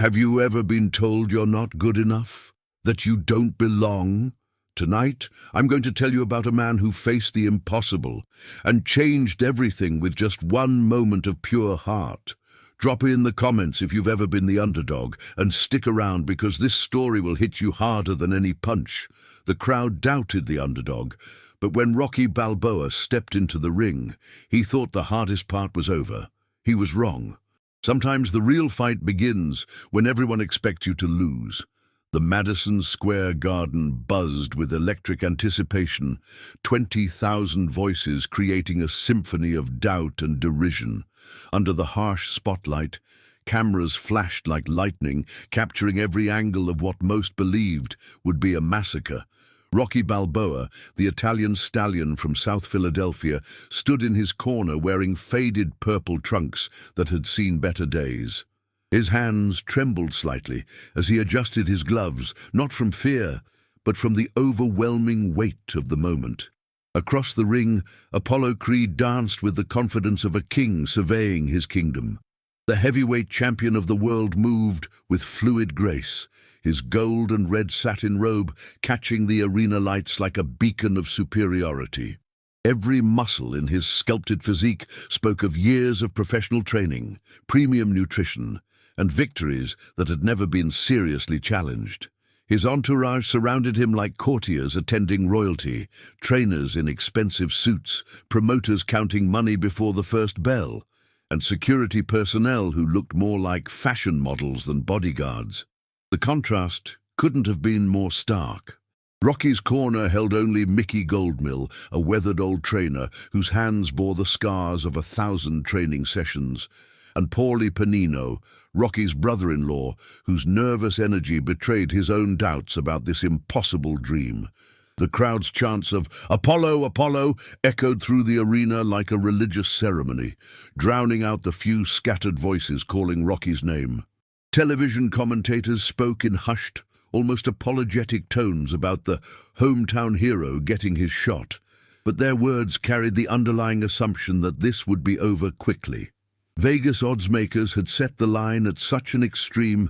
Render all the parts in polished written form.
Have you ever been told you're not good enough? That you don't belong? Tonight, I'm going to tell you about a man who faced the impossible and changed everything with just one moment of pure heart. Drop in the comments if you've ever been the underdog, and stick around because this story will hit you harder than any punch. The crowd doubted the underdog, but when Rocky Balboa stepped into the ring, he thought the hardest part was over. He was wrong. Sometimes the real fight begins when everyone expects you to lose. The Madison Square Garden buzzed with electric anticipation, 20,000 voices creating a symphony of doubt and derision. Under the harsh spotlight, cameras flashed like lightning, capturing every angle of what most believed would be a massacre. Rocky Balboa, the Italian stallion from South Philadelphia, stood in his corner wearing faded purple trunks that had seen better days. His hands trembled slightly as he adjusted his gloves, not from fear, but from the overwhelming weight of the moment. Across the ring, Apollo Creed danced with the confidence of a king surveying his kingdom. The heavyweight champion of the world moved with fluid grace, his gold and red satin robe catching the arena lights like a beacon of superiority. Every muscle in his sculpted physique spoke of years of professional training, premium nutrition, and victories that had never been seriously challenged. His entourage surrounded him like courtiers attending royalty, trainers in expensive suits, promoters counting money before the first bell, and security personnel who looked more like fashion models than bodyguards. The contrast couldn't have been more stark. Rocky's corner held only Mickey Goldmill, a weathered old trainer whose hands bore the scars of 1,000 training sessions, and Paulie Panino, Rocky's brother-in-law, whose nervous energy betrayed his own doubts about this impossible dream. The crowd's chants of "Apollo, Apollo" echoed through the arena like a religious ceremony, drowning out the few scattered voices calling Rocky's name. Television commentators spoke in hushed, almost apologetic tones about the hometown hero getting his shot, but their words carried the underlying assumption that this would be over quickly. Vegas oddsmakers had set the line at such an extreme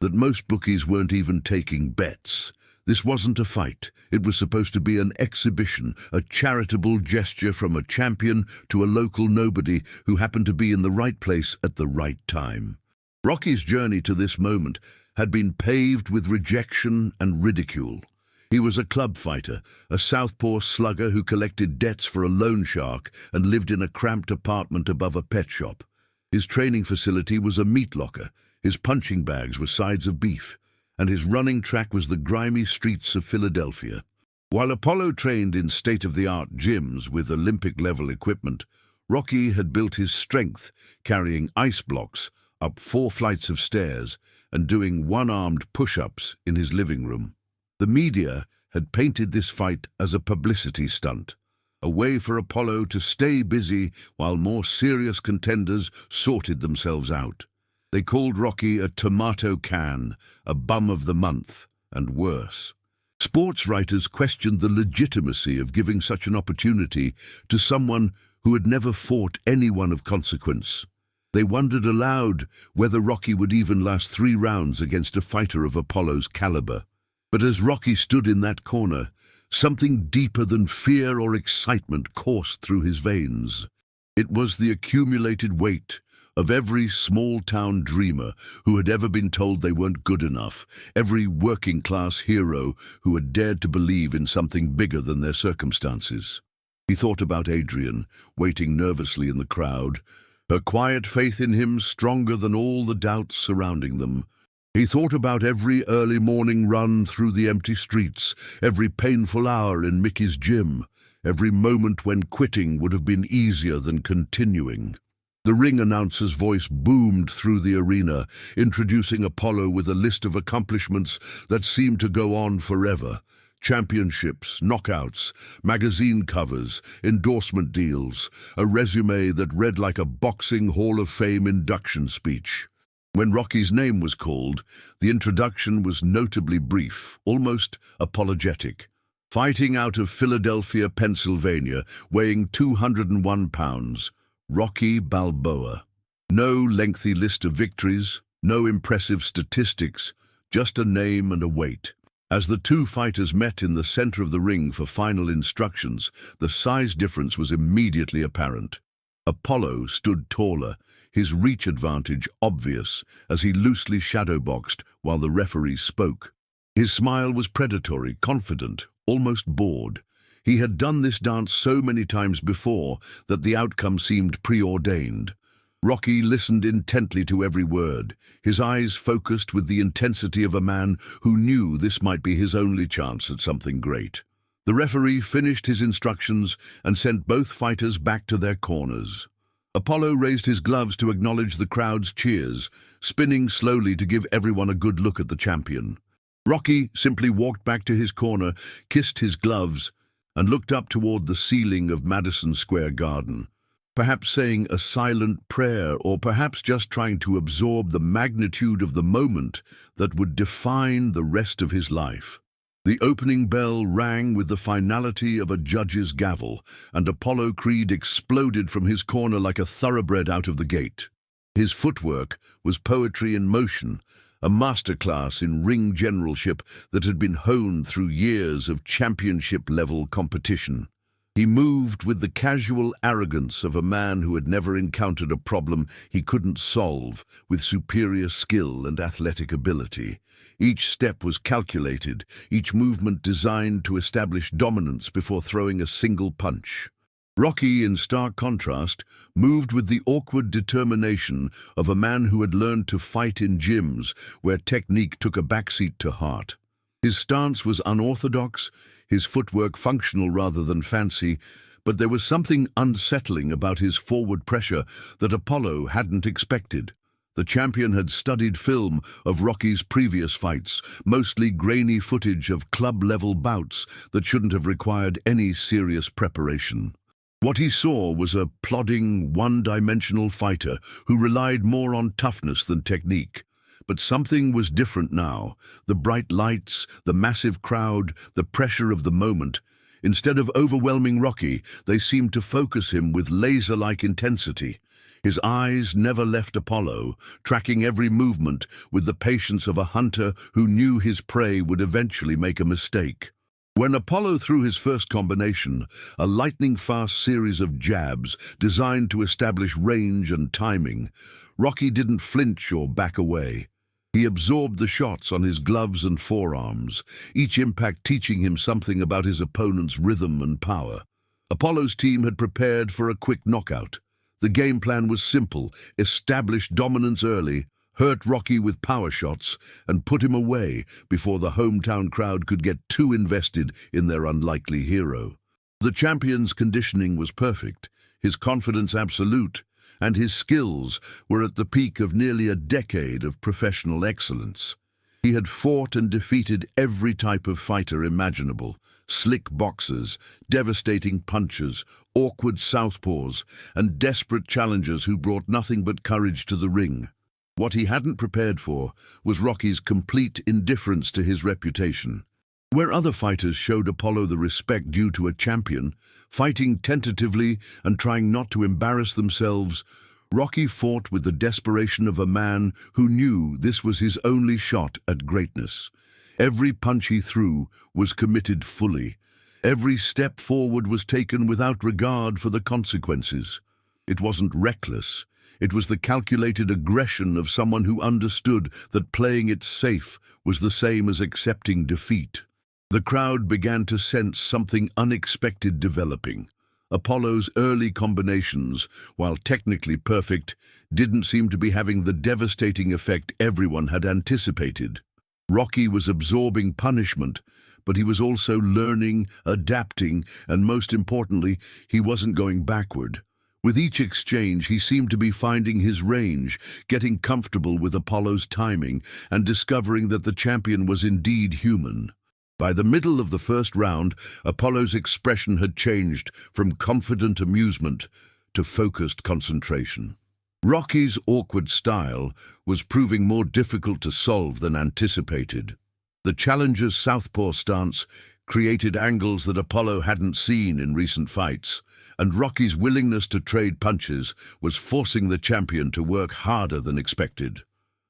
that most bookies weren't even taking bets. This wasn't a fight. It was supposed to be an exhibition, a charitable gesture from a champion to a local nobody who happened to be in the right place at the right time. Rocky's journey to this moment had been paved with rejection and ridicule. He was a club fighter, a southpaw slugger who collected debts for a loan shark and lived in a cramped apartment above a pet shop. His training facility was a meat locker, his punching bags were sides of beef, and his running track was the grimy streets of Philadelphia. While Apollo trained in state-of-the-art gyms with Olympic-level equipment, Rocky had built his strength carrying ice blocks up 4 flights of stairs and doing one-armed push-ups in his living room. The media had painted this fight as a publicity stunt, a way for Apollo to stay busy while more serious contenders sorted themselves out. They called Rocky a tomato can, a bum of the month, and worse. Sports writers questioned the legitimacy of giving such an opportunity to someone who had never fought anyone of consequence. They wondered aloud whether Rocky would even last 3 rounds against a fighter of Apollo's caliber. But as Rocky stood in that corner, something deeper than fear or excitement coursed through his veins. It was the accumulated weight of every small-town dreamer who had ever been told they weren't good enough, every working-class hero who had dared to believe in something bigger than their circumstances. He thought about Adrian, waiting nervously in the crowd, her quiet faith in him stronger than all the doubts surrounding them. He thought about every early morning run through the empty streets, every painful hour in Mickey's gym, every moment when quitting would have been easier than continuing. The ring announcer's voice boomed through the arena, introducing Apollo with a list of accomplishments that seemed to go on forever. Championships, knockouts, magazine covers, endorsement deals, a resume that read like a boxing Hall of Fame induction speech. When Rocky's name was called, the introduction was notably brief, almost apologetic. Fighting out of Philadelphia, Pennsylvania, weighing 201 pounds, Rocky Balboa. No lengthy list of victories, No impressive statistics, just a name and a weight. As the two fighters met in the center of the ring for final instructions, the size difference was immediately apparent. Apollo stood taller, his reach advantage obvious as he loosely shadowboxed while the referee spoke. His smile was predatory, confident, almost bored. He had done this dance so many times before that the outcome seemed preordained. Rocky listened intently to every word, his eyes focused with the intensity of a man who knew this might be his only chance at something great. The referee finished his instructions and sent both fighters back to their corners. Apollo raised his gloves to acknowledge the crowd's cheers, spinning slowly to give everyone a good look at the champion. Rocky simply walked back to his corner, kissed his gloves, and looked up toward the ceiling of Madison Square Garden. Perhaps saying a silent prayer, or perhaps just trying to absorb the magnitude of the moment that would define the rest of his life. The opening bell rang with the finality of a judge's gavel, and Apollo Creed exploded from his corner like a thoroughbred out of the gate. His footwork was poetry in motion, a masterclass in ring generalship that had been honed through years of championship-level competition. He moved with the casual arrogance of a man who had never encountered a problem he couldn't solve, with superior skill and athletic ability. Each step was calculated, each movement designed to establish dominance before throwing a single punch. Rocky, in stark contrast, moved with the awkward determination of a man who had learned to fight in gyms where technique took a backseat to heart. His stance was unorthodox, his footwork functional rather than fancy, but there was something unsettling about his forward pressure that Apollo hadn't expected. The champion had studied film of Rocky's previous fights, mostly grainy footage of club-level bouts that shouldn't have required any serious preparation. What he saw was a plodding, one-dimensional fighter who relied more on toughness than technique. But something was different now. The bright lights, the massive crowd, the pressure of the moment. Instead of overwhelming Rocky, they seemed to focus him with laser-like intensity. His eyes never left Apollo, tracking every movement with the patience of a hunter who knew his prey would eventually make a mistake. When Apollo threw his first combination, a lightning-fast series of jabs designed to establish range and timing, Rocky didn't flinch or back away. He absorbed the shots on his gloves and forearms, each impact teaching him something about his opponent's rhythm and power. Apollo's team had prepared for a quick knockout. The game plan was simple: establish dominance early, hurt Rocky with power shots, and put him away before the hometown crowd could get too invested in their unlikely hero. The champion's conditioning was perfect, his confidence absolute, and his skills were at the peak of nearly a decade of professional excellence. He had fought and defeated every type of fighter imaginable: slick boxers, devastating punchers, awkward southpaws, and desperate challengers who brought nothing but courage to the ring. What he hadn't prepared for was Rocky's complete indifference to his reputation. Where other fighters showed Apollo the respect due to a champion, fighting tentatively and trying not to embarrass themselves, Rocky fought with the desperation of a man who knew this was his only shot at greatness. Every punch he threw was committed fully. Every step forward was taken without regard for the consequences. It wasn't reckless. It was the calculated aggression of someone who understood that playing it safe was the same as accepting defeat. The crowd began to sense something unexpected developing. Apollo's early combinations, while technically perfect, didn't seem to be having the devastating effect everyone had anticipated. Rocky was absorbing punishment, but he was also learning, adapting, and most importantly, he wasn't going backward. With each exchange, he seemed to be finding his range, getting comfortable with Apollo's timing, and discovering that the champion was indeed human. By the middle of the first round, Apollo's expression had changed from confident amusement to focused concentration. Rocky's awkward style was proving more difficult to solve than anticipated. The challenger's southpaw stance created angles that Apollo hadn't seen in recent fights, and Rocky's willingness to trade punches was forcing the champion to work harder than expected.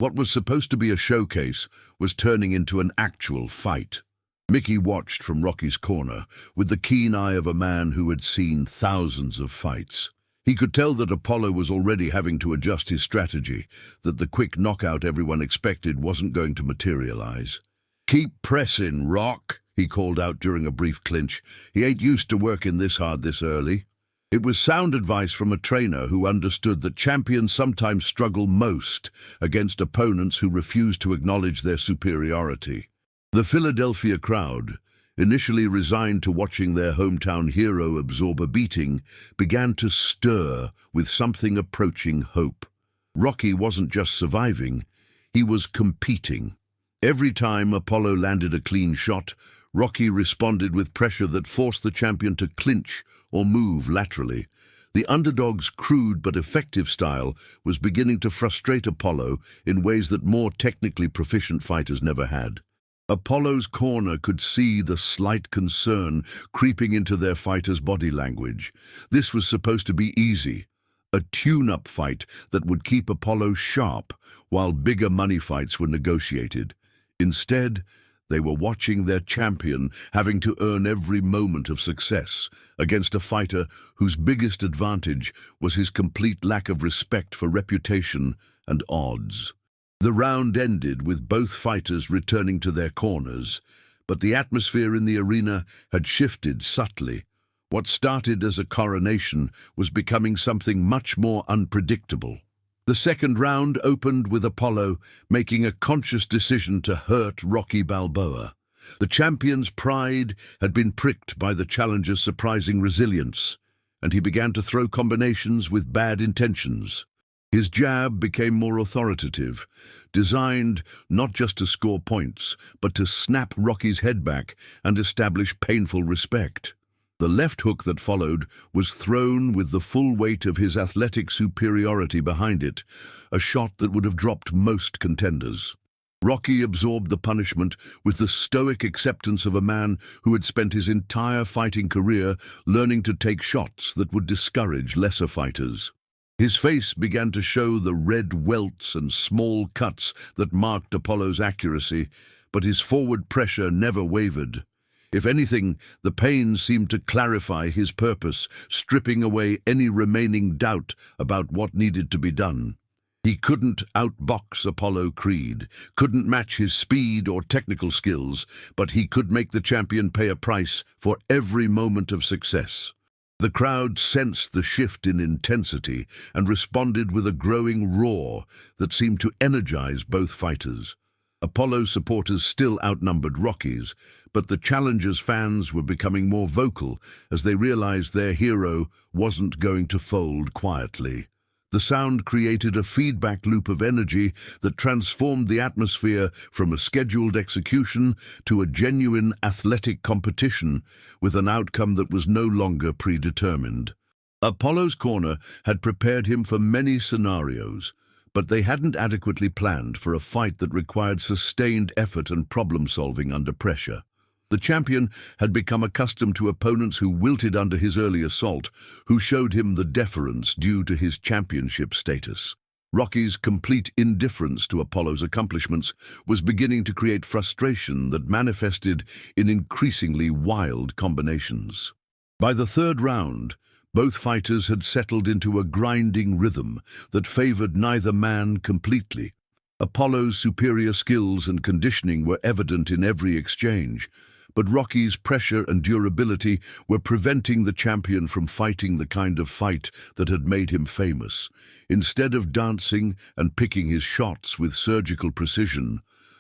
What was supposed to be a showcase was turning into an actual fight. Mickey watched from Rocky's corner with the keen eye of a man who had seen thousands of fights. He could tell that Apollo was already having to adjust his strategy, that the quick knockout everyone expected wasn't going to materialize. "Keep pressing, Rock," he called out during a brief clinch. He ain't used to working this hard this early. It was sound advice from a trainer who understood that champions sometimes struggle most against opponents who refuse to acknowledge their superiority. The Philadelphia crowd, initially resigned to watching their hometown hero absorb a beating, began to stir with something approaching hope. Rocky wasn't just surviving, he was competing. Every time Apollo landed a clean shot, Rocky responded with pressure that forced the champion to clinch or move laterally. The Underdog's crude but effective style was beginning to frustrate Apollo in ways that more technically proficient fighters never had. Apollo's corner could see the slight concern creeping into their fighters' body language. This was supposed to be easy, a tune-up fight that would keep Apollo sharp while bigger money fights were negotiated. Instead, they were watching their champion having to earn every moment of success against a fighter whose biggest advantage was his complete lack of respect for reputation and odds. The round ended with both fighters returning to their corners, but the atmosphere in the arena had shifted subtly. What started as a coronation was becoming something much more unpredictable. The second round opened with Apollo making a conscious decision to hurt Rocky Balboa. The champion's pride had been pricked by the challenger's surprising resilience, and he began to throw combinations with bad intentions. His jab became more authoritative, designed not just to score points, but to snap Rocky's head back and establish painful respect. The left hook that followed was thrown with the full weight of his athletic superiority behind it, a shot that would have dropped most contenders. Rocky absorbed the punishment with the stoic acceptance of a man who had spent his entire fighting career learning to take shots that would discourage lesser fighters. His face began to show the red welts and small cuts that marked Apollo's accuracy, but his forward pressure never wavered. If anything, the pain seemed to clarify his purpose, stripping away any remaining doubt about what needed to be done. He couldn't outbox Apollo Creed, couldn't match his speed or technical skills, but he could make the champion pay a price for every moment of success. The crowd sensed the shift in intensity and responded with a growing roar that seemed to energize both fighters. Apollo supporters still outnumbered Rocky's, but the challenger's fans were becoming more vocal as they realized their hero wasn't going to fold quietly. The sound created a feedback loop of energy that transformed the atmosphere from a scheduled execution to a genuine athletic competition with an outcome that was no longer predetermined. Apollo's corner had prepared him for many scenarios, but they hadn't adequately planned for a fight that required sustained effort and problem-solving under pressure. The champion had become accustomed to opponents who wilted under his early assault, who showed him the deference due to his championship status. Rocky's complete indifference to Apollo's accomplishments was beginning to create frustration that manifested in increasingly wild combinations. By the third round, both fighters had settled into a grinding rhythm that favored neither man completely. Apollo's superior skills and conditioning were evident in every exchange, but Rocky's pressure and durability were preventing the champion from fighting the kind of fight that had made him famous. Instead of dancing and picking his shots with surgical precision,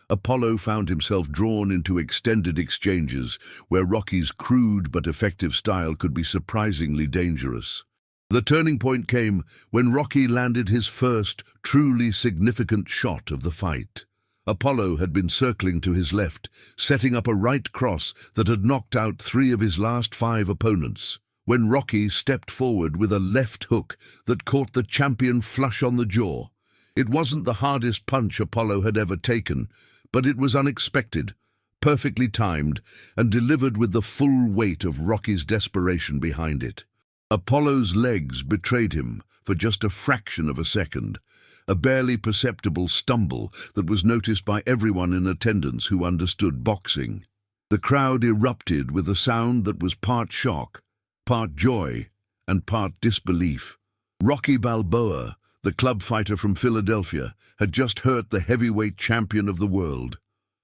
Apollo found himself drawn into extended exchanges where Rocky's crude but effective style could be surprisingly dangerous. The turning point came when Rocky landed his first truly significant shot of the fight. Apollo had been circling to his left, setting up a right cross that had knocked out 3 of his last 5 opponents, when Rocky stepped forward with a left hook that caught the champion flush on the jaw. It wasn't the hardest punch Apollo had ever taken, but it was unexpected, perfectly timed, and delivered with the full weight of Rocky's desperation behind it. Apollo's legs betrayed him for just a fraction of a second, a barely perceptible stumble that was noticed by everyone in attendance who understood boxing. The crowd erupted with a sound that was part shock, part joy, and part disbelief. Rocky Balboa, the club fighter from Philadelphia, had just hurt the heavyweight champion of the world.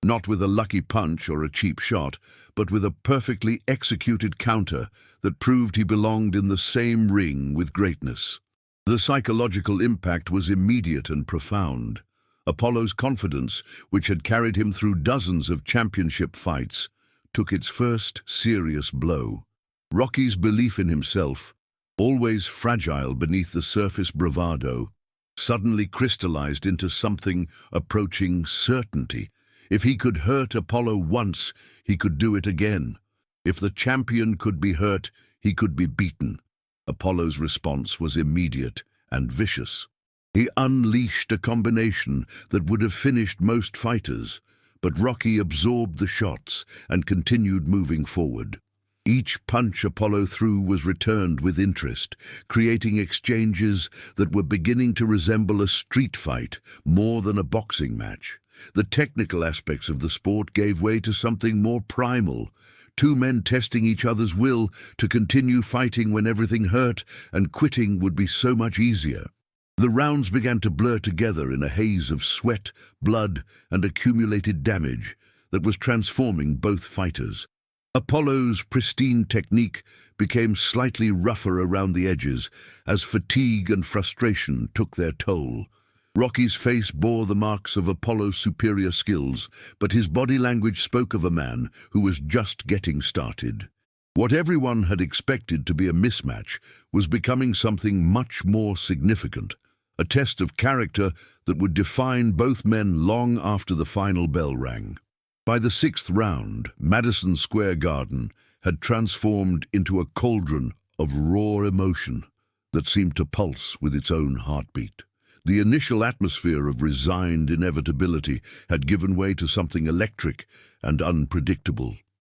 Not with a lucky punch or a cheap shot, but with a perfectly executed counter that proved he belonged in the same ring with greatness. The psychological impact was immediate and profound. Apollo's confidence, which had carried him through dozens of championship fights, took its first serious blow. Rocky's belief in himself, always fragile beneath the surface bravado, suddenly crystallized into something approaching certainty. If he could hurt Apollo once, he could do it again. If the champion could be hurt, he could be beaten. Apollo's response was immediate and vicious. He unleashed a combination that would have finished most fighters, but Rocky absorbed the shots and continued moving forward. Each punch Apollo threw was returned with interest, creating exchanges that were beginning to resemble a street fight more than a boxing match. The technical aspects of the sport gave way to something more primal, two men testing each other's will to continue fighting when everything hurt and quitting would be so much easier. The rounds began to blur together in a haze of sweat, blood, and accumulated damage that was transforming both fighters. Apollo's pristine technique became slightly rougher around the edges as fatigue and frustration took their toll. Rocky's face bore the marks of Apollo's superior skills, but his body language spoke of a man who was just getting started. What everyone had expected to be a mismatch was becoming something much more significant, a test of character that would define both men long after the final bell rang. By the sixth round, Madison Square Garden had transformed into a cauldron of raw emotion that seemed to pulse with its own heartbeat. The initial atmosphere of resigned inevitability had given way to something electric and unpredictable.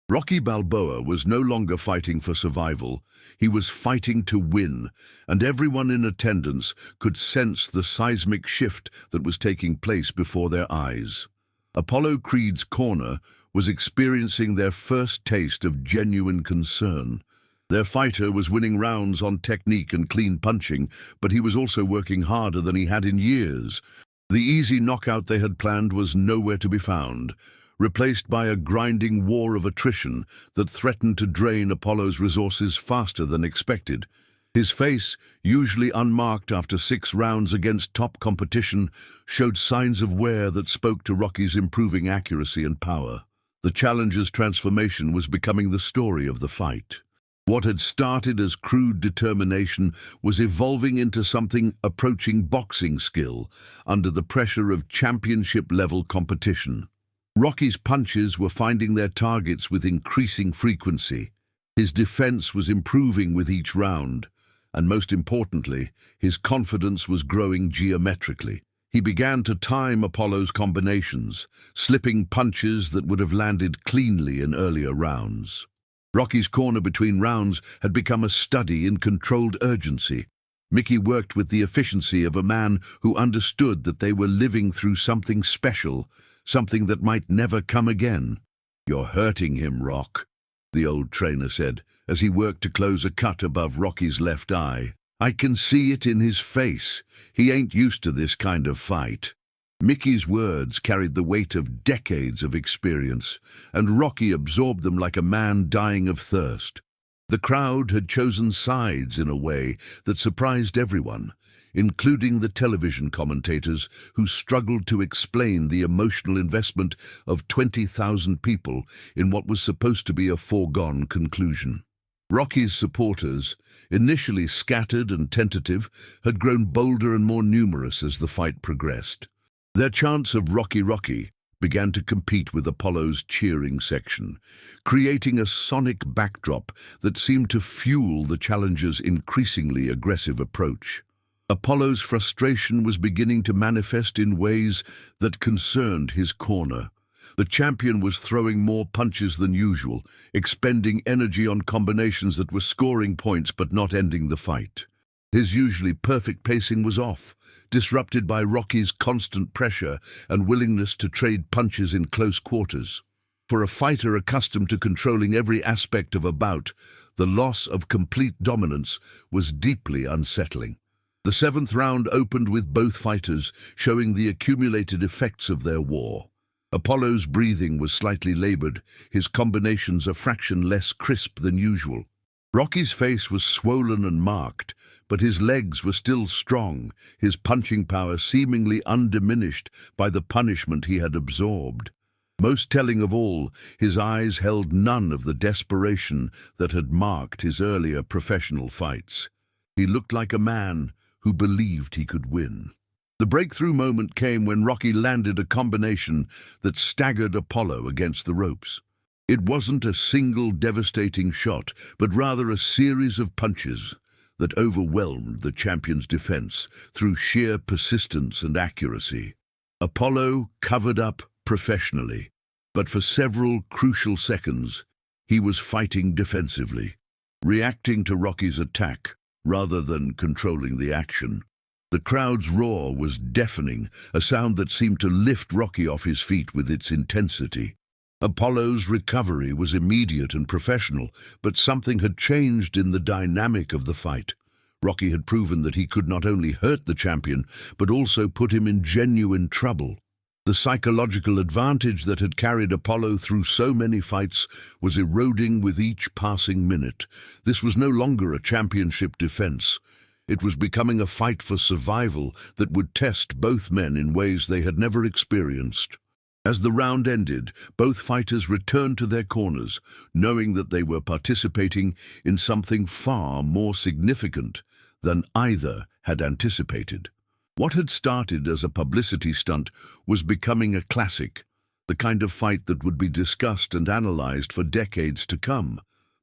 Rocky Balboa was no longer fighting for survival. He was fighting to win, and everyone in attendance could sense the seismic shift that was taking place before their eyes. Apollo Creed's corner was experiencing their first taste of genuine concern. Their fighter was winning rounds on technique and clean punching, but he was also working harder than he had in years. The easy knockout they had planned was nowhere to be found, replaced by a grinding war of attrition that threatened to drain Apollo's resources faster than expected. His face, usually unmarked after 6 rounds against top competition, showed signs of wear that spoke to Rocky's improving accuracy and power. The challenger's transformation was becoming the story of the fight. What had started as crude determination was evolving into something approaching boxing skill under the pressure of championship-level competition. Rocky's punches were finding their targets with increasing frequency. His defense was improving with each round, and most importantly, his confidence was growing geometrically. He began to time Apollo's combinations, slipping punches that would have landed cleanly in earlier rounds. Rocky's corner between rounds had become a study in controlled urgency. Mickey worked with the efficiency of a man who understood that they were living through something special, something that might never come again. "You're hurting him, Rock," the old trainer said, as he worked to close a cut above Rocky's left eye. "I can see it in his face. He ain't used to this kind of fight." Mickey's words carried the weight of decades of experience, and Rocky absorbed them like a man dying of thirst. The crowd had chosen sides in a way that surprised everyone, including the television commentators who struggled to explain the emotional investment of 20,000 people in what was supposed to be a foregone conclusion. Rocky's supporters, initially scattered and tentative, had grown bolder and more numerous as the fight progressed. Their chants of "Rocky, Rocky" began to compete with Apollo's cheering section, creating a sonic backdrop that seemed to fuel the challenger's increasingly aggressive approach. Apollo's frustration was beginning to manifest in ways that concerned his corner. The champion was throwing more punches than usual, expending energy on combinations that were scoring points but not ending the fight. His usually perfect pacing was off, disrupted by Rocky's constant pressure and willingness to trade punches in close quarters. For a fighter accustomed to controlling every aspect of a bout, the loss of complete dominance was deeply unsettling. The seventh round opened with both fighters showing the accumulated effects of their war. Apollo's breathing was slightly labored, his combinations a fraction less crisp than usual. Rocky's face was swollen and marked, but his legs were still strong, his punching power seemingly undiminished by the punishment he had absorbed. Most telling of all, his eyes held none of the desperation that had marked his earlier professional fights. He looked like a man who believed he could win. The breakthrough moment came when Rocky landed a combination that staggered Apollo against the ropes. It wasn't a single devastating shot, but rather a series of punches that overwhelmed the champion's defense through sheer persistence and accuracy. Apollo covered up professionally, but for several crucial seconds, he was fighting defensively, reacting to Rocky's attack rather than controlling the action. The crowd's roar was deafening, a sound that seemed to lift Rocky off his feet with its intensity. Apollo's recovery was immediate and professional, but something had changed in the dynamic of the fight. Rocky had proven that he could not only hurt the champion, but also put him in genuine trouble. The psychological advantage that had carried Apollo through so many fights was eroding with each passing minute. This was no longer a championship defense. It was becoming a fight for survival that would test both men in ways they had never experienced. As the round ended, both fighters returned to their corners, knowing that they were participating in something far more significant than either had anticipated. What had started as a publicity stunt was becoming a classic, the kind of fight that would be discussed and analyzed for decades to come.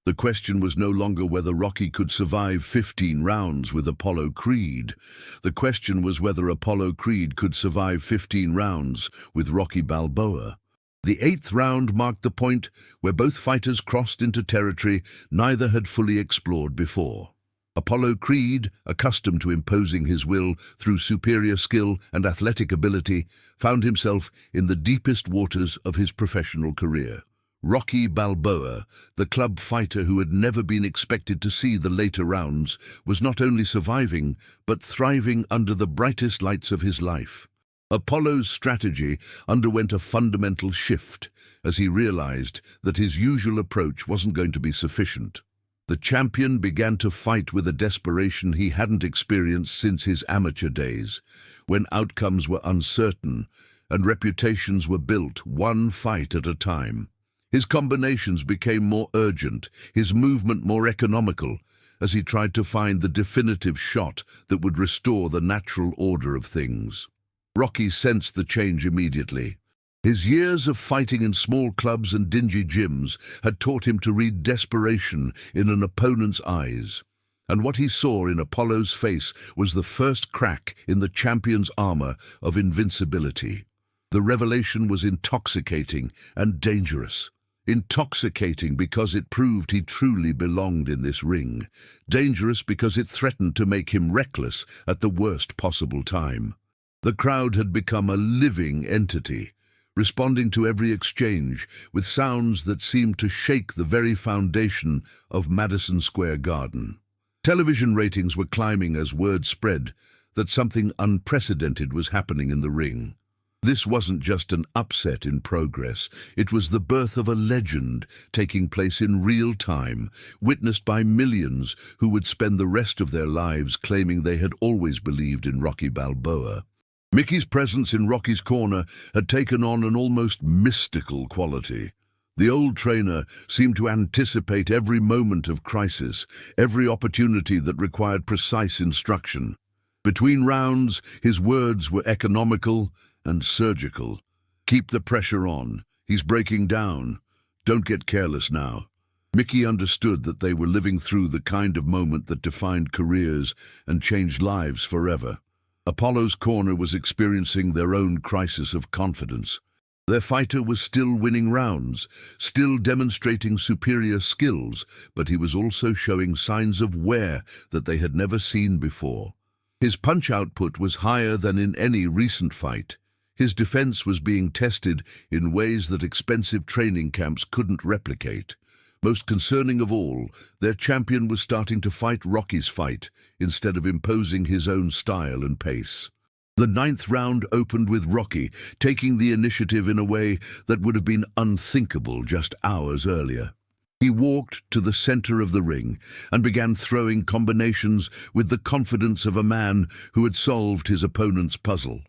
The question was no longer whether Rocky could survive 15 rounds with Apollo Creed. The question was whether Apollo Creed could survive 15 rounds with Rocky Balboa. The eighth round marked the point where both fighters crossed into territory neither had fully explored before. Apollo Creed, accustomed to imposing his will through superior skill and athletic ability, found himself in the deepest waters of his professional career. Rocky Balboa, the club fighter who had never been expected to see the later rounds, was not only surviving, but thriving under the brightest lights of his life. Apollo's strategy underwent a fundamental shift as he realized that his usual approach wasn't going to be sufficient. The champion began to fight with a desperation he hadn't experienced since his amateur days, when outcomes were uncertain and reputations were built one fight at a time. His combinations became more urgent, his movement more economical, as he tried to find the definitive shot that would restore the natural order of things. Rocky sensed the change immediately. His years of fighting in small clubs and dingy gyms had taught him to read desperation in an opponent's eyes, and what he saw in Apollo's face was the first crack in the champion's armor of invincibility. The revelation was intoxicating and dangerous. Intoxicating because it proved he truly belonged in this ring. Dangerous because it threatened to make him reckless at the worst possible time. The crowd had become a living entity, responding to every exchange with sounds that seemed to shake the very foundation of Madison Square Garden. Television ratings were climbing as word spread that something unprecedented was happening in the ring. This wasn't just an upset in progress, it was the birth of a legend taking place in real time, witnessed by millions who would spend the rest of their lives claiming they had always believed in Rocky Balboa. Mickey's presence in Rocky's corner had taken on an almost mystical quality. The old trainer seemed to anticipate every moment of crisis, every opportunity that required precise instruction. Between rounds, his words were economical and surgical. Keep the pressure on. He's breaking down. Don't get careless now. Mickey understood that they were living through the kind of moment that defined careers and changed lives forever. Apollo's corner was experiencing their own crisis of confidence. Their fighter was still winning rounds, still demonstrating superior skills, but he was also showing signs of wear that they had never seen before. His punch output was higher than in any recent fight. His defense was being tested in ways that expensive training camps couldn't replicate. Most concerning of all, their champion was starting to fight Rocky's fight instead of imposing his own style and pace. The 9th round opened with Rocky taking the initiative in a way that would have been unthinkable just hours earlier. He walked to the center of the ring and began throwing combinations with the confidence of a man who had solved his opponent's puzzle.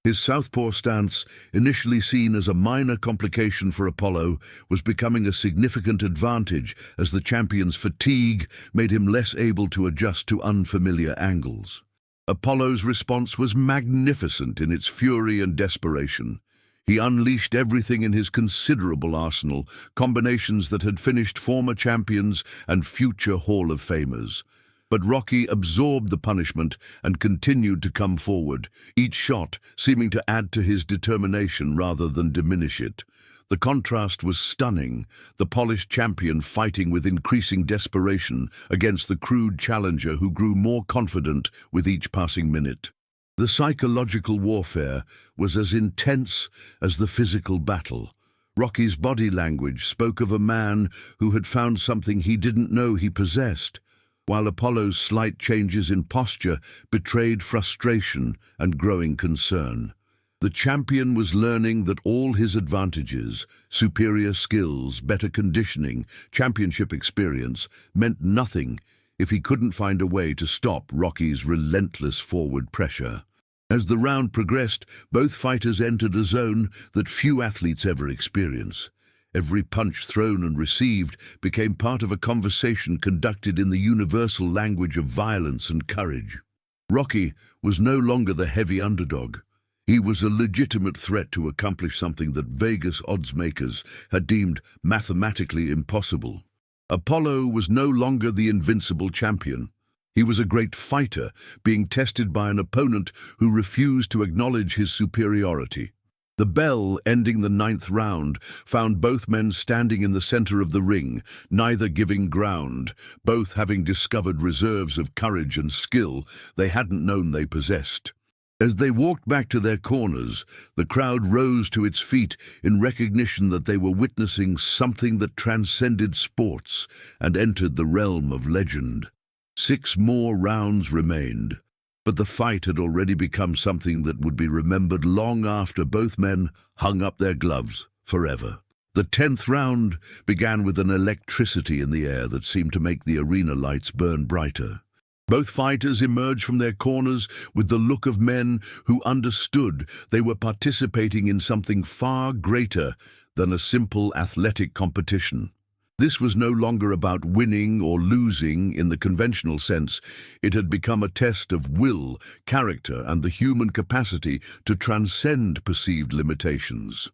His southpaw stance, initially seen as a minor complication for Apollo, was becoming a significant advantage as the champion's fatigue made him less able to adjust to unfamiliar angles. Apollo's response was magnificent in its fury and desperation. He unleashed everything in his considerable arsenal, combinations that had finished former champions and future Hall of Famers. But Rocky absorbed the punishment and continued to come forward, each shot seeming to add to his determination rather than diminish it. The contrast was stunning, the polished champion fighting with increasing desperation against the crude challenger who grew more confident with each passing minute. The psychological warfare was as intense as the physical battle. Rocky's body language spoke of a man who had found something he didn't know he possessed, while Apollo's slight changes in posture betrayed frustration and growing concern. The champion was learning that all his advantages, superior skills, better conditioning, championship experience, meant nothing if he couldn't find a way to stop Rocky's relentless forward pressure. As the round progressed, both fighters entered a zone that few athletes ever experience. Every punch thrown and received became part of a conversation conducted in the universal language of violence and courage. Rocky was no longer the heavy underdog. He was a legitimate threat to accomplish something that Vegas odds-makers had deemed mathematically impossible. Apollo was no longer the invincible champion. He was a great fighter, being tested by an opponent who refused to acknowledge his superiority. The bell ending the 9th round found both men standing in the center of the ring, neither giving ground, both having discovered reserves of courage and skill they hadn't known they possessed. As they walked back to their corners, the crowd rose to its feet in recognition that they were witnessing something that transcended sports and entered the realm of legend. 6 more rounds remained, but the fight had already become something that would be remembered long after both men hung up their gloves forever. The 10th round began with an electricity in the air that seemed to make the arena lights burn brighter. Both fighters emerged from their corners with the look of men who understood they were participating in something far greater than a simple athletic competition. This was no longer about winning or losing in the conventional sense. It had become a test of will, character, and the human capacity to transcend perceived limitations.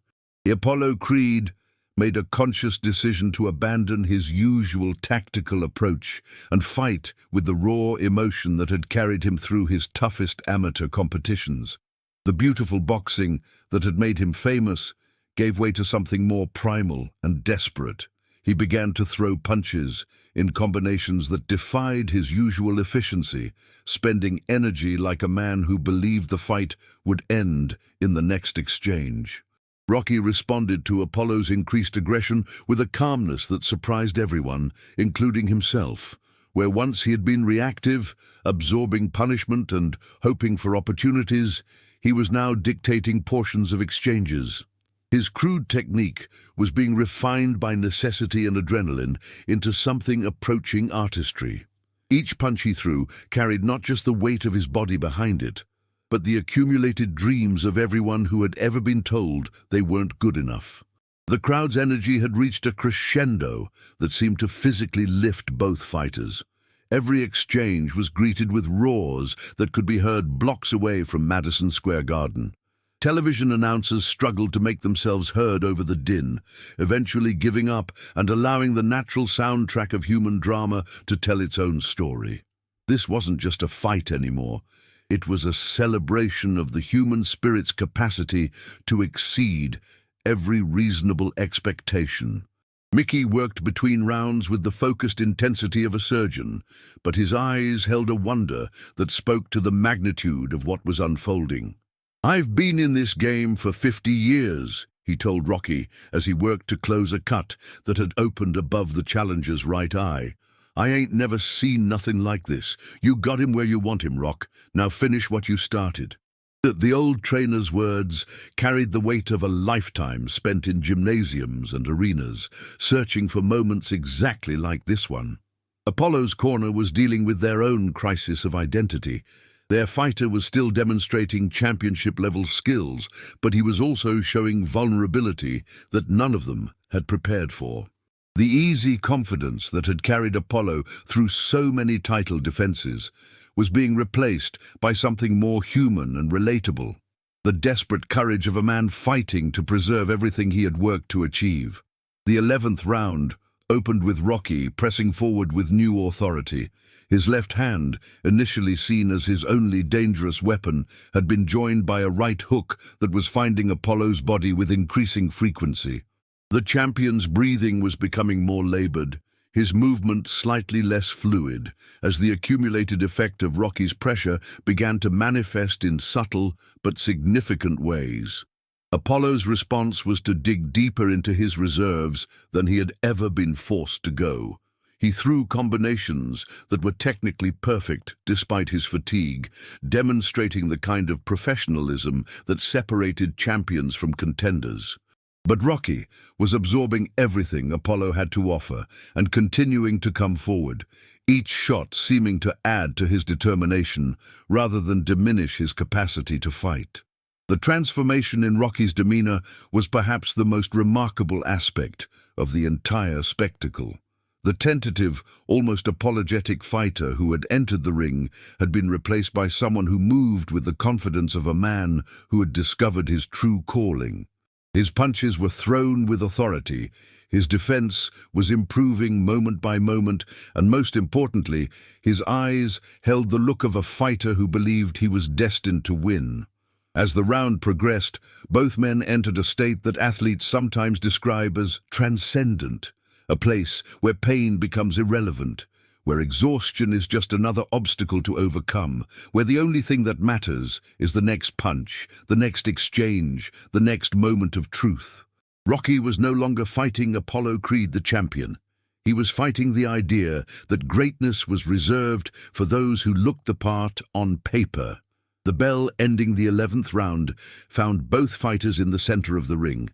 Apollo Creed made a conscious decision to abandon his usual tactical approach and fight with the raw emotion that had carried him through his toughest amateur competitions. The beautiful boxing that had made him famous gave way to something more primal and desperate. He began to throw punches in combinations that defied his usual efficiency, spending energy like a man who believed the fight would end in the next exchange. Rocky responded to Apollo's increased aggression with a calmness that surprised everyone, including himself. Where once he had been reactive, absorbing punishment and hoping for opportunities, he was now dictating portions of exchanges. His crude technique was being refined by necessity and adrenaline into something approaching artistry. Each punch he threw carried not just the weight of his body behind it, but the accumulated dreams of everyone who had ever been told they weren't good enough. The crowd's energy had reached a crescendo that seemed to physically lift both fighters. Every exchange was greeted with roars that could be heard blocks away from Madison Square Garden. Television announcers struggled to make themselves heard over the din, eventually giving up and allowing the natural soundtrack of human drama to tell its own story. This wasn't just a fight anymore. It was a celebration of the human spirit's capacity to exceed every reasonable expectation. Mickey worked between rounds with the focused intensity of a surgeon, but his eyes held a wonder that spoke to the magnitude of what was unfolding. "I've been in this game for 50 years, he told Rocky as he worked to close a cut that had opened above the challenger's right eye. "I ain't never seen nothing like this. You got him where you want him, Rock. Now finish what you started." The old trainer's words carried the weight of a lifetime spent in gymnasiums and arenas, searching for moments exactly like this one. Apollo's corner was dealing with their own crisis of identity. Their fighter was still demonstrating championship-level skills, but he was also showing vulnerability that none of them had prepared for. The easy confidence that had carried Apollo through so many title defenses was being replaced by something more human and relatable. The desperate courage of a man fighting to preserve everything he had worked to achieve. The 11th round opened with Rocky pressing forward with new authority. His left hand, initially seen as his only dangerous weapon, had been joined by a right hook that was finding Apollo's body with increasing frequency. The champion's breathing was becoming more labored, his movement slightly less fluid, as the accumulated effect of Rocky's pressure began to manifest in subtle but significant ways. Apollo's response was to dig deeper into his reserves than he had ever been forced to go. He threw combinations that were technically perfect despite his fatigue, demonstrating the kind of professionalism that separated champions from contenders. But Rocky was absorbing everything Apollo had to offer and continuing to come forward, each shot seeming to add to his determination rather than diminish his capacity to fight. The transformation in Rocky's demeanor was perhaps the most remarkable aspect of the entire spectacle. The tentative, almost apologetic fighter who had entered the ring had been replaced by someone who moved with the confidence of a man who had discovered his true calling. His punches were thrown with authority, his defense was improving moment by moment, and most importantly, his eyes held the look of a fighter who believed he was destined to win. As the round progressed, both men entered a state that athletes sometimes describe as transcendent, a place where pain becomes irrelevant, where exhaustion is just another obstacle to overcome, where the only thing that matters is the next punch, the next exchange, the next moment of truth. Rocky was no longer fighting Apollo Creed the champion. He was fighting the idea that greatness was reserved for those who looked the part on paper. The bell ending the 11th round found both fighters in the center of the ring,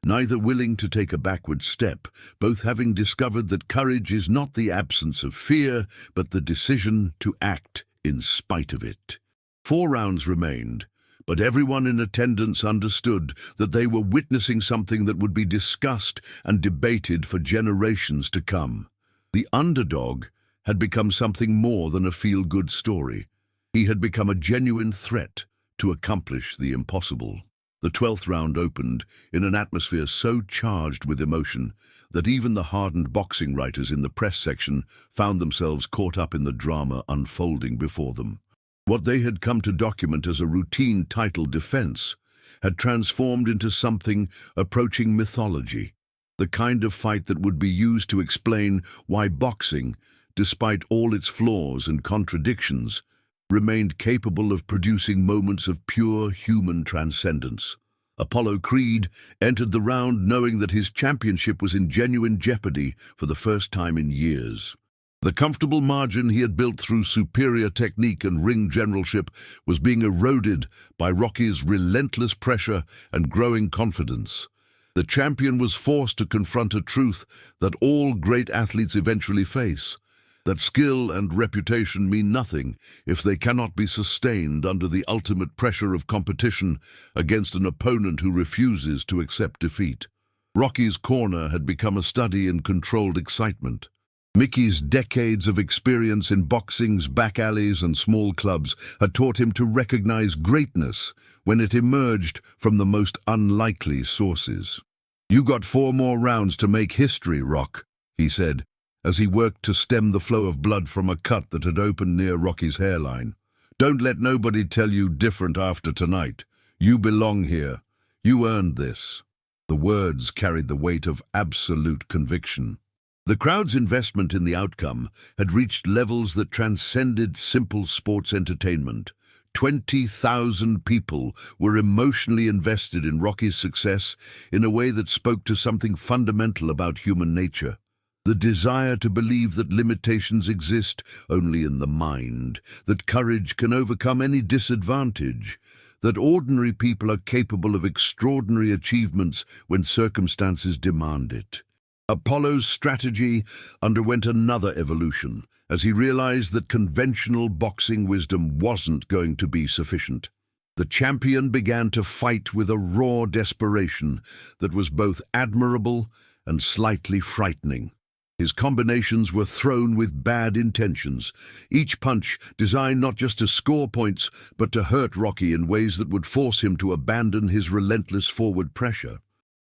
neither willing to take a backward step, both having discovered that courage is not the absence of fear, but the decision to act in spite of it. 4 rounds remained, but everyone in attendance understood that they were witnessing something that would be discussed and debated for generations to come. The underdog had become something more than a feel-good story. He had become a genuine threat to accomplish the impossible. The 12th round opened in an atmosphere so charged with emotion that even the hardened boxing writers in the press section found themselves caught up in the drama unfolding before them. What they had come to document as a routine title defense had transformed into something approaching mythology, the kind of fight that would be used to explain why boxing, despite all its flaws and contradictions, remained capable of producing moments of pure human transcendence. Apollo Creed entered the round knowing that his championship was in genuine jeopardy for the first time in years. The comfortable margin he had built through superior technique and ring generalship was being eroded by Rocky's relentless pressure and growing confidence. The champion was forced to confront a truth that all great athletes eventually face, that skill and reputation mean nothing if they cannot be sustained under the ultimate pressure of competition against an opponent who refuses to accept defeat. Rocky's corner had become a study in controlled excitement. Mickey's decades of experience in boxing's back alleys and small clubs had taught him to recognize greatness when it emerged from the most unlikely sources. "You got 4 more rounds to make history, Rock," he said, as he worked to stem the flow of blood from a cut that had opened near Rocky's hairline. "Don't let nobody tell you different after tonight. You belong here. You earned this." The words carried the weight of absolute conviction. The crowd's investment in the outcome had reached levels that transcended simple sports entertainment. 20,000 people were emotionally invested in Rocky's success in a way that spoke to something fundamental about human nature. The desire to believe that limitations exist only in the mind, that courage can overcome any disadvantage, that ordinary people are capable of extraordinary achievements when circumstances demand it. Apollo's strategy underwent another evolution as he realized that conventional boxing wisdom wasn't going to be sufficient. The champion began to fight with a raw desperation that was both admirable and slightly frightening. His combinations were thrown with bad intentions, each punch designed not just to score points, but to hurt Rocky in ways that would force him to abandon his relentless forward pressure.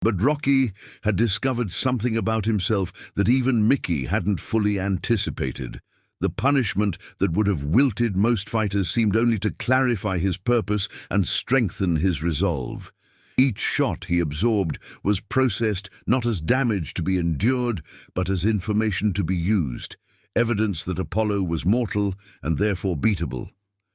But Rocky had discovered something about himself that even Mickey hadn't fully anticipated. The punishment that would have wilted most fighters seemed only to clarify his purpose and strengthen his resolve. Each shot he absorbed was processed not as damage to be endured, but as information to be used, evidence that Apollo was mortal and therefore beatable.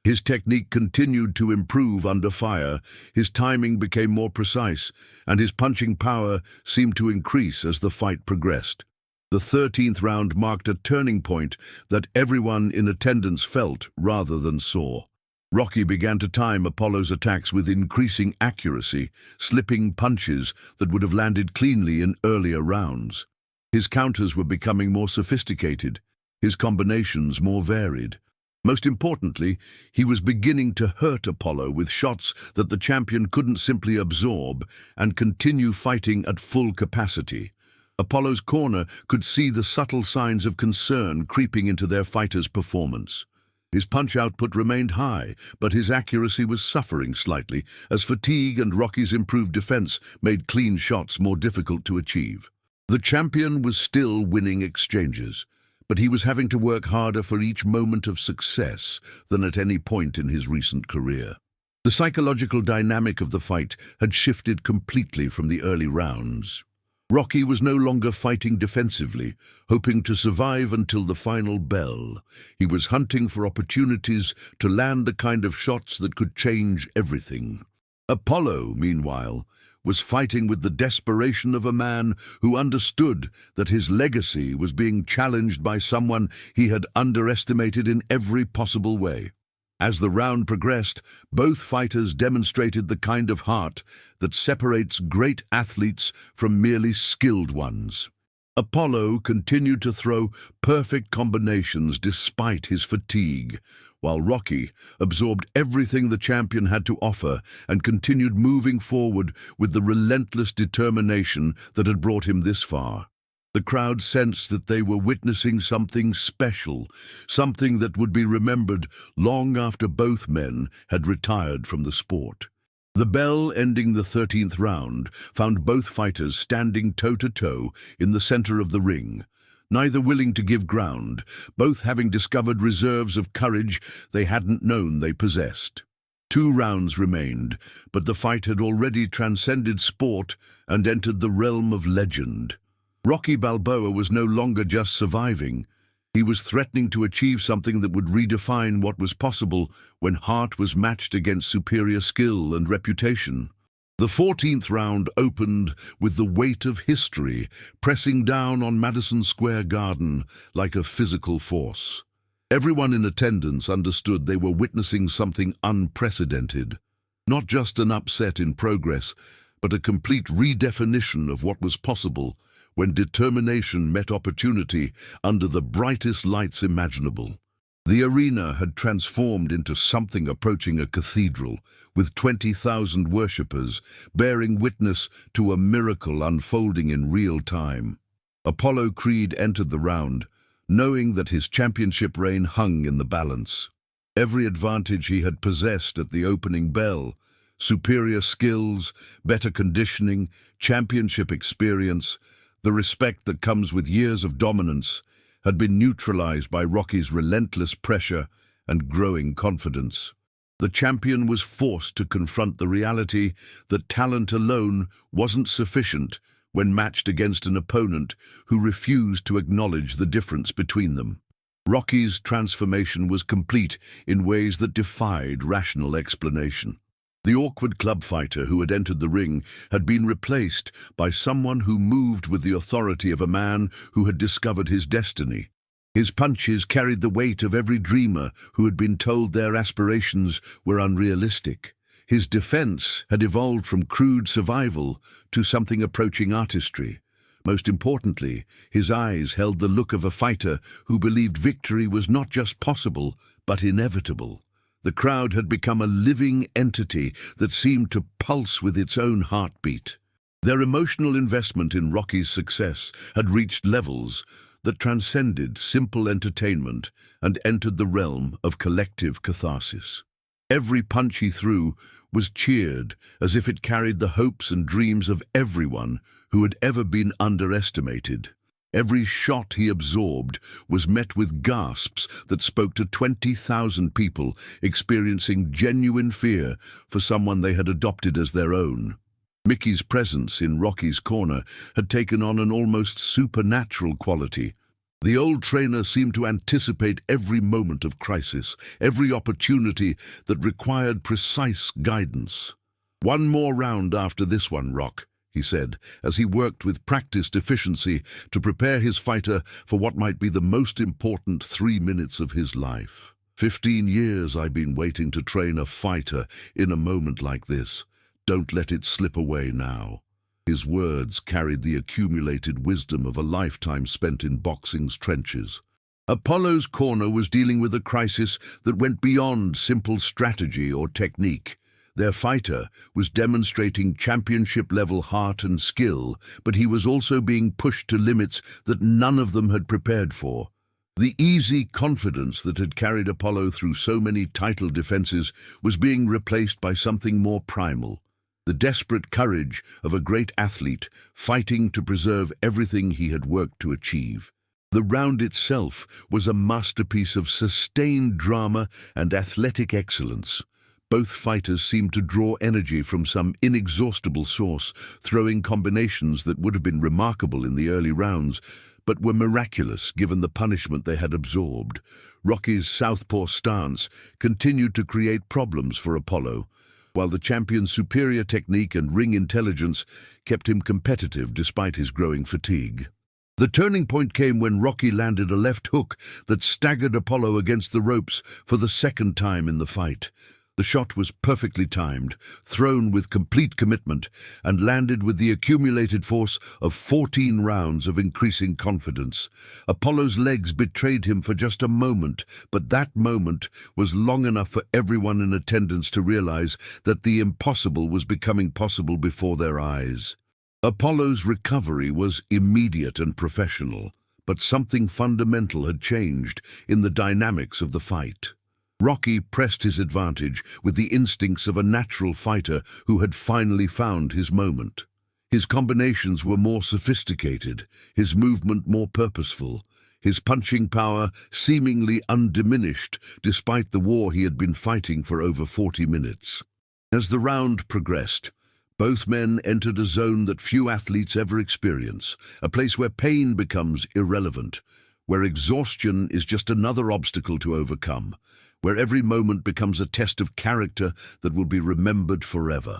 His technique continued to improve under fire, his timing became more precise, and his punching power seemed to increase as the fight progressed. The 13th round marked a turning point that everyone in attendance felt rather than saw. Rocky began to time Apollo's attacks with increasing accuracy, slipping punches that would have landed cleanly in earlier rounds. His counters were becoming more sophisticated, his combinations more varied. Most importantly, he was beginning to hurt Apollo with shots that the champion couldn't simply absorb and continue fighting at full capacity. Apollo's corner could see the subtle signs of concern creeping into their fighter's performance. His punch output remained high, but his accuracy was suffering slightly as fatigue and Rocky's improved defense made clean shots more difficult to achieve. The champion was still winning exchanges, but he was having to work harder for each moment of success than at any point in his recent career. The psychological dynamic of the fight had shifted completely from the early rounds. Rocky was no longer fighting defensively, hoping to survive until the final bell. He was hunting for opportunities to land the kind of shots that could change everything. Apollo, meanwhile, was fighting with the desperation of a man who understood that his legacy was being challenged by someone he had underestimated in every possible way. As the round progressed, both fighters demonstrated the kind of heart that separates great athletes from merely skilled ones. Apollo continued to throw perfect combinations despite his fatigue, while Rocky absorbed everything the champion had to offer and continued moving forward with the relentless determination that had brought him this far. The crowd sensed that they were witnessing something special, something that would be remembered long after both men had retired from the sport. The bell ending the 13th round found both fighters standing toe-to-toe in the center of the ring, neither willing to give ground, both having discovered reserves of courage they hadn't known they possessed. 2 rounds remained, but the fight had already transcended sport and entered the realm of legend. Rocky Balboa was no longer just surviving. He was threatening to achieve something that would redefine what was possible when heart was matched against superior skill and reputation. The 14th round opened with the weight of history pressing down on Madison Square Garden like a physical force. Everyone in attendance understood they were witnessing something unprecedented. Not just an upset in progress, but a complete redefinition of what was possible when determination met opportunity under the brightest lights imaginable. The arena had transformed into something approaching a cathedral, with 20,000 worshippers bearing witness to a miracle unfolding in real time. Apollo Creed entered the round, knowing that his championship reign hung in the balance. Every advantage he had possessed at the opening bell, superior skills, better conditioning, championship experience, the respect that comes with years of dominance, had been neutralized by Rocky's relentless pressure and growing confidence. The champion was forced to confront the reality that talent alone wasn't sufficient when matched against an opponent who refused to acknowledge the difference between them. Rocky's transformation was complete in ways that defied rational explanation. The awkward club fighter who had entered the ring had been replaced by someone who moved with the authority of a man who had discovered his destiny. His punches carried the weight of every dreamer who had been told their aspirations were unrealistic. His defense had evolved from crude survival to something approaching artistry. Most importantly, his eyes held the look of a fighter who believed victory was not just possible, but inevitable. The crowd had become a living entity that seemed to pulse with its own heartbeat. Their emotional investment in Rocky's success had reached levels that transcended simple entertainment and entered the realm of collective catharsis. Every punch he threw was cheered as if it carried the hopes and dreams of everyone who had ever been underestimated. Every shot he absorbed was met with gasps that spoke to 20,000 people experiencing genuine fear for someone they had adopted as their own. Mickey's presence in Rocky's corner had taken on an almost supernatural quality. The old trainer seemed to anticipate every moment of crisis, every opportunity that required precise guidance. "One more round after this one, Rock," he said, as he worked with practiced efficiency to prepare his fighter for what might be the most important 3 minutes of his life. 15 years I've been waiting to train a fighter in a moment like this. Don't let it slip away now. His words carried the accumulated wisdom of a lifetime spent in boxing's trenches. Apollo's corner was dealing with a crisis that went beyond simple strategy or technique. Their fighter was demonstrating championship-level heart and skill, but he was also being pushed to limits that none of them had prepared for. The easy confidence that had carried Apollo through so many title defenses was being replaced by something more primal. The desperate courage of a great athlete fighting to preserve everything he had worked to achieve. The round itself was a masterpiece of sustained drama and athletic excellence. Both fighters seemed to draw energy from some inexhaustible source, throwing combinations that would have been remarkable in the early rounds, but were miraculous given the punishment they had absorbed. Rocky's southpaw stance continued to create problems for Apollo, while the champion's superior technique and ring intelligence kept him competitive despite his growing fatigue. The turning point came when Rocky landed a left hook that staggered Apollo against the ropes for the second time in the fight. The shot was perfectly timed, thrown with complete commitment, and landed with the accumulated force of 14 rounds of increasing confidence. Apollo's legs betrayed him for just a moment, but that moment was long enough for everyone in attendance to realize that the impossible was becoming possible before their eyes. Apollo's recovery was immediate and professional, but something fundamental had changed in the dynamics of the fight. Rocky pressed his advantage with the instincts of a natural fighter who had finally found his moment. His combinations were more sophisticated, his movement more purposeful, his punching power seemingly undiminished despite the war he had been fighting for over 40 minutes. As the round progressed, both men entered a zone that few athletes ever experience, a place where pain becomes irrelevant, where exhaustion is just another obstacle to overcome, where every moment becomes a test of character that will be remembered forever.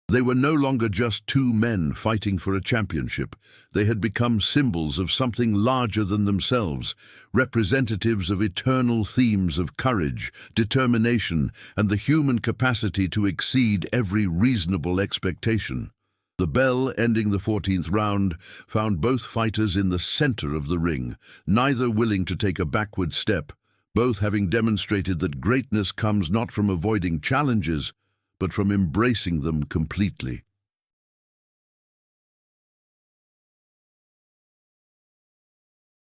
They were no longer just two men fighting for a championship. They had become symbols of something larger than themselves, representatives of eternal themes of courage, determination, and the human capacity to exceed every reasonable expectation. The bell, ending the 14th round, found both fighters in the center of the ring, neither willing to take a backward step, both having demonstrated that greatness comes not from avoiding challenges, but from embracing them completely.